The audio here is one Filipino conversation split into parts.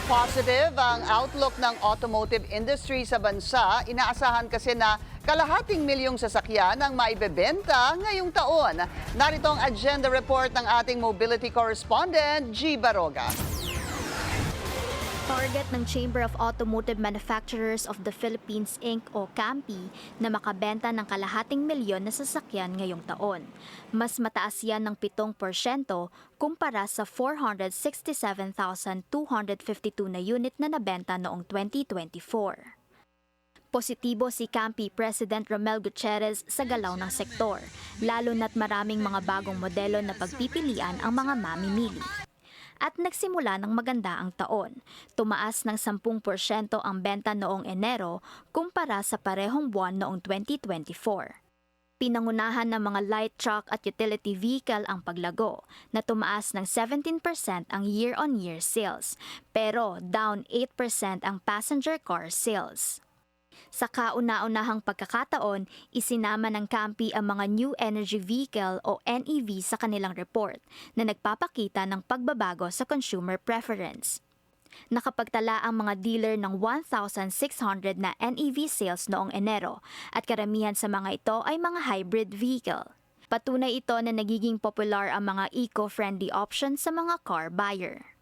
Positive ang outlook ng automotive industry sa bansa. Inaasahan kasi na kalahating milyong sasakyan ang maibebenta ngayong taon. Narito ang agenda report ng ating mobility correspondent, G. Baroga. Target ng Chamber of Automotive Manufacturers of the Philippines Inc. o CAMPI na makabenta ng kalahating milyon na sasakyan ngayong taon. Mas mataas yan ng 7% kumpara sa 467,252 na unit na nabenta noong 2024. Positibo si CAMPI President Romel Gutierrez sa galaw ng sektor, lalo na't maraming mga bagong modelo na pagpipilian ang mga mamimili. At nagsimula ng maganda ang taon. Tumaas ng 10% ang benta noong Enero kumpara sa parehong buwan noong 2024. Pinangunahan ng mga light truck at utility vehicle ang paglago, na tumaas ng 17% ang year-on-year sales, pero down 8% ang passenger car sales. Sa kauna-unahang pagkakataon, isinama ng CAMPI ang mga New Energy Vehicle o NEV sa kanilang report na nagpapakita ng pagbabago sa consumer preference. Nakapagtala ang mga dealer ng 1,600 na NEV sales noong Enero at karamihan sa mga ito ay mga hybrid vehicle. Patunay ito na nagiging popular ang mga eco-friendly options sa mga car buyer.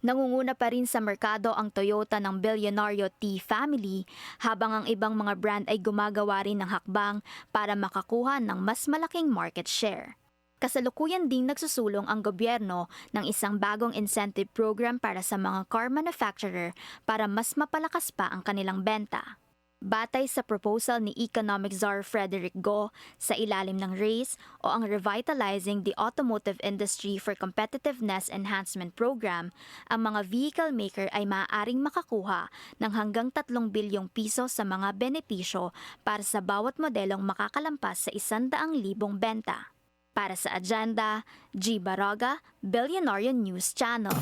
Nangunguna pa rin sa merkado ang Toyota ng bilyonaryo T family, habang ang ibang mga brand ay gumagawa rin ng hakbang para makakuha ng mas malaking market share. Kasalukuyan ding nagsusulong ang gobyerno ng isang bagong incentive program para sa mga car manufacturer para mas mapalakas pa ang kanilang benta. Batay sa proposal ni Economic Czar Frederick Go sa ilalim ng RACE o ang Revitalizing the Automotive Industry for Competitiveness Enhancement Program, ang mga vehicle maker ay maaaring makakuha ng hanggang 3 bilyong piso sa mga benepisyo para sa bawat modelong makakalampas sa 100,000 benta. Para sa agenda, G. Baroga, Billionaire News Channel.